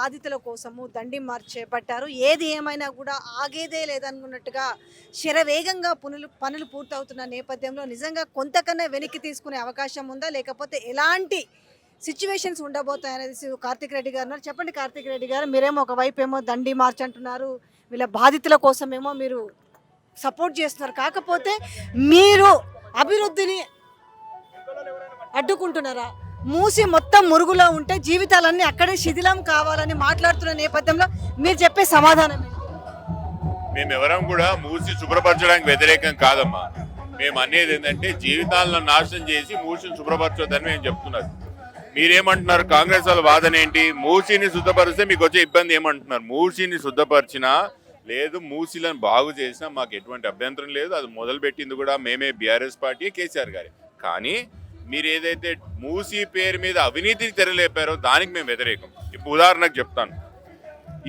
బాధితుల కోసము దండి మార్చ్ చేపట్టారు. ఏది ఏమైనా కూడా ఆగేదే లేదనుకున్నట్టుగా శరవేగంగా పనులు పూర్తవుతున్న నేపథ్యంలో నిజంగా కొంతకన్నా వెనక్కి తీసుకునే అవకాశం ఉందా, లేకపోతే ఎలాంటి సిచ్యువేషన్స్ ఉండబోతాయనేది కార్తిక్ రెడ్డి గారు ఉన్నారు. చెప్పండి కార్తిక్ రెడ్డి గారు, మీరేమో ఒకవైపు ఏమో దండి మార్చ్ అంటున్నారు, వీళ్ళ బాధితుల కోసమేమో మీరు సపోర్ట్ చేస్తున్నారు. కాకపోతే మీరు అభివృద్ధిని అడ్డుకుంటున్నారా? మూసి మొత్తం మురుగులో ఉంటే జీవితాలన్నీ అక్కడే శిథిలం కావాలని మాట్లాడుతున్న నేపథ్యంలో మీరు చెప్పే సమాధానం ఏంటి? మేము ఎవరం కూడా మూసి శుభ్రపరచడానికి వ్యతిరేకం కాదమ్మా. మేము అనేది ఏంటంటే జీవితాలను నాశనం చేసి మూసిని శుభ్రపరచొద్దని మేము చెప్తున్నారు. మీరేమంటున్నారు? కాంగ్రెస్ వాళ్ళ వాదన ఏంటి? మూసిని శుద్ధపరిస్తే మీకు వచ్చే ఇబ్బంది ఏమంటున్నారు? మూసిని శుద్ధపరిచినా లేదు, మూసిలను బాగు చేసినా మాకు ఎటువంటి అభ్యంతరం లేదు. అది మొదలుపెట్టింది కూడా మేమే, బీఆర్ఎస్ పార్టీ, కేసీఆర్ గారి. కానీ మీరు ఏదైతే మూసి పేరు మీద అవినీతిని తెరలేపారో దానికి మేము వ్యతిరేకం. ఇప్పుడు ఉదాహరణకు చెప్తాను.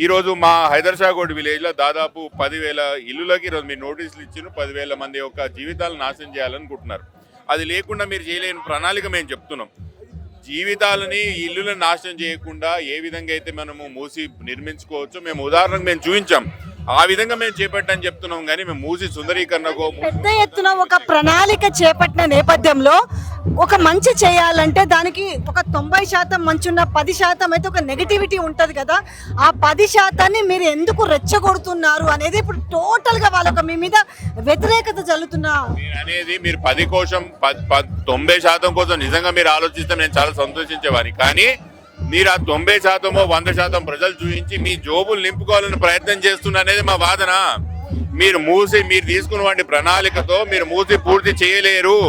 ఈరోజు మా హైదర్షాగోడ్ విలేజ్లో దాదాపు 10,000 ఇల్లులకి ఈరోజు మీరు నోటీసులు ఇచ్చిన 10,000 మంది యొక్క జీవితాలను నాశనం చేయాలనుకుంటున్నారు. అది లేకుండా మీరు చేయలేని ప్రణాళిక మేము చెప్తున్నాం. జీవితాలని, ఇల్లులను నాశనం చేయకుండా ఏ విధంగా అయితే మనము మూసి నిర్మించుకోవచ్చో మేము ఉదాహరణకు మేము చూపించాం. ఆ విధంగా మేము చేపట్టని చెప్తున్నాం. కానీ మేము మూసి సుందరీకరణకో పెద్ద ఎత్తున ఒక ప్రణాళిక చేపట్టిన నేపథ్యంలో ఒక మంచి చేయాలంటే దానికి ఒక 90% మంచి ఉన్న 10% అయితే ఒక నెగిటివిటీ ఉంటుంది కదా. ఆ 10%ని మీరు ఎందుకు రెచ్చగొడుతున్నారు అనేది ఇప్పుడు టోటల్గా వాళ్ళకి మీ మీద వ్యతిరేకత జల్లుతున్నా అనేది. మీరు 10 కోసం 90% కోసం నిజంగా మీరు ఆలోచిస్తే నేను చాలా సంతోషించేవాడిని. కానీ మీరు ఆ 90% 100% ప్రజలు చూపించి మీ జోబులు నింపుకోవాలని ప్రయత్నం చేస్తున్న అనేది మా వాదన. మీరు తీసుకున్న వాటి ప్రణాళికతో మీరు మూసి పూర్తి చేయలేరు.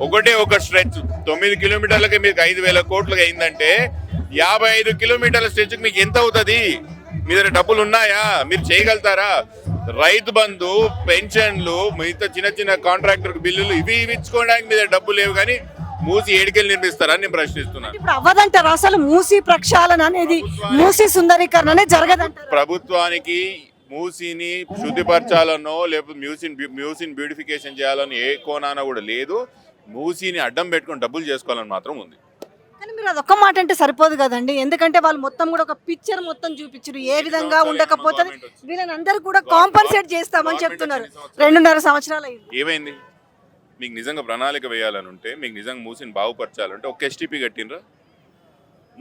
ఒకటే ఒక స్ట్రెచ్ 9 కిలోమీటర్లకి మీకు 5,000 కోట్లకి అయిందంటే 55 కిలోమీటర్ల స్ట్రెచ్కి మీకు ఎంత అవుతుంది? మీ దగ్గర డబ్బులు ఉన్నాయా? మీరు చేయగలుగుతారా? రైతు బంధు, పెన్షన్లు, మిగతా చిన్న చిన్న కాంట్రాక్టర్ బిల్లులు ఇవి ఇచ్చుకోవడానికి మీ దగ్గర డబ్బులు లేవు. కానీ మూసి ఏడికెళ్ళి నిర్మిస్తారని నేను ప్రశ్నిస్తున్నాను. ఇప్పుడు అవ్వదంటారా అసలు? మూసి ప్రక్షాళన అనేది, మూసి సుందరీకరణ అనేది జరగదంటారా? ప్రభుత్వానికి మూసిని శుద్ధిపరచాలనో లేకపోతే మ్యూసిన్ బ్యూటిఫికేషన్ చేయాలని ఏ కోణాన కూడా లేదు. మూసిని అడ్డం పెట్టుకొని డబ్బులు చేసుకోవాలని మాత్రం ఉంది. కానీ మీరు అదొక్క మాట అంటే సరిపోదు కదండి. ఎందుకంటే వాళ్ళు మొత్తం కూడా ఒక పిక్చర్ మొత్తం చూపించారు. ఏ విధంగా ఉండకపోతే వీళ్ళని అందరూ కూడా కాంపన్సేట్ చేస్తామని చెప్తున్నారు. 2.5 సంవత్సరాలు అయింది. ఏమైంది? మీకు నిజంగా ప్రణాళిక వేయాలని ఉంటే, మీకు నిజంగా మూసిని బాగుపరచాలంటే ఒక ఎస్టీపీ కట్టినరా?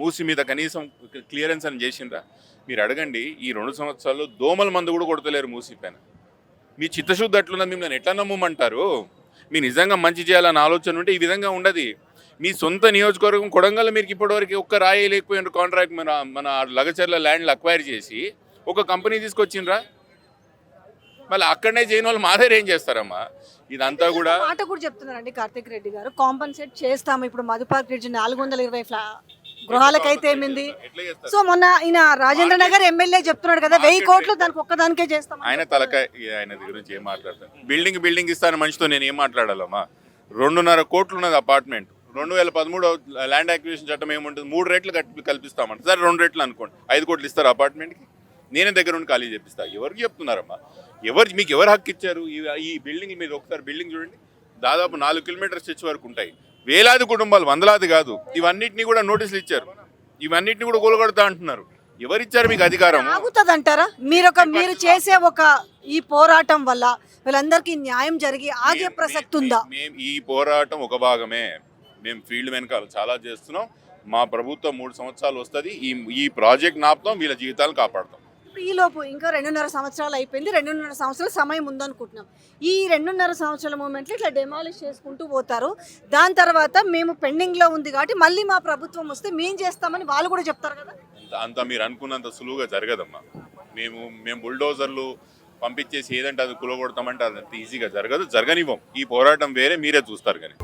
మూసి మీద కనీసం క్లియరెన్స్ అని చేసిండ్రా? మీరు అడగండి. ఈ 2 సంవత్సరాల్లో దోమల మందు కూడా కొడతలేరు మూసి పైన. మీ చిత్తశుద్ధి అట్లున్నది, మిమ్మల్ని ఎట్లా నమ్మమంటారు? మీ నిజంగా మంచి చేయాలని ఆలోచన ఉంటే ఈ విధంగా ఉండదు. మీ సొంత నియోజకవర్గం కొడంగల్ మీరు ఇప్పటివరకు ఒక్క రాయి లేకపోయిన కాంట్రాక్ట్ మన లగచర్ల ల్యాండ్లు అక్వైర్ చేసి ఒక కంపెనీ తీసుకొచ్చిండ్రా? మళ్ళీ అక్కడనే చేయని వాళ్ళు మా దగ్గర ఏం చేస్తారమ్మా? ఇదంతా కూడా మాట కూడా చెప్తున్నారండి కార్తిక్ రెడ్డి గారు, కాంపన్సేట్ చేస్తాము. ఇప్పుడు మధుపార్క్ బ్రిడ్జ్ 420 గృహాలకైతే ఏమింది. సో మొన్న ఈయన రాజేంద్ర నగర్ ఎమ్మెల్యే చెప్తున్నాడు కదా 1000 కోట్లు దానికి ఒక్కదానికే చేస్తాం. ఆయన తలకాయ, ఆయన గురించి ఏం మాట్లాడతాను? బిల్డింగ్ ఇస్తాను మనిషితో నేను ఏం మాట్లాడాలమ్మా? 2.5 కోట్లు ఉన్నది అపార్ట్మెంట్. 2013 ల్యాండ్ అక్విజిషన్ చట్టం ఏముంటుంది? 3 రేట్లు కల్పిస్తామంట. సరే 2 రేట్లు అనుకోండి, 5 కోట్లు ఇస్తారు అపార్ట్మెంట్కి. నేనే దగ్గర ఉండి ఖాళీ చేపిస్తా. ఎవరికి చెప్తున్నారమ్మా? మీకు ఎవరు హక్కు ఇచ్చారు? ఈ బిల్డింగ్ మీద ఒకసారి బిల్డింగ్ చూడండి, దాదాపు 4 కిలోమీటర్ స్ట్రెచ్ వరకు ఉంటాయి. వేలాది కుటుంబాలు, వందలాది కాదు. ఇవన్నిటిని కూడా నోటీసులు ఇచ్చారు. ఇవన్నిటిని కూడా కూలగొడతా అంటున్నారు. ఎవరిచ్చారు మీకు అధికారం? ఆగుతుంది అంటారా? మీరు చేసే ఈ పోరాటం వల్ల వీళ్ళందరికీ న్యాయం జరిగి ఆగే ప్రసక్తి ఉందా? మేము ఈ పోరాటం ఒక భాగమే. మేము ఫీల్డ్ వెనకాల చాలా చేస్తున్నాం. మా ప్రభుత్వం 3 సంవత్సరాలు వస్తుంది. ఈ ప్రాజెక్ట్ నాపుతాం, వీళ్ళ జీవితాలను కాపాడుతాం. ఈలోపు ఇంకా 2.5 సంవత్సరాలు అయిపోయింది. 2.5 సంవత్సరాల సమయం ఉందనుకుంటున్నాం. ఈ 2.5 సంవత్సరాల మూమెంట్లో ఇట్లా డెమాలిష్ చేసుకుంటూ పోతారు. దాని తర్వాత మేము పెండింగ్లో ఉంది కాబట్టి మళ్ళీ మా ప్రభుత్వం వస్తే మేము చేస్తామని వాళ్ళు కూడా చెప్తారు కదా. అంతా మీరు అనుకున్నంత సులువుగా జరగదమ్మా. మేము బుల్డోజర్లు పంపించేసి ఏదంటే అది కూలగొడతామంటే అదంత ఈజీగా జరగదు, జరగనివ్వం. ఈ పోరాటం వేరే, మీరే చూస్తారు కానీ.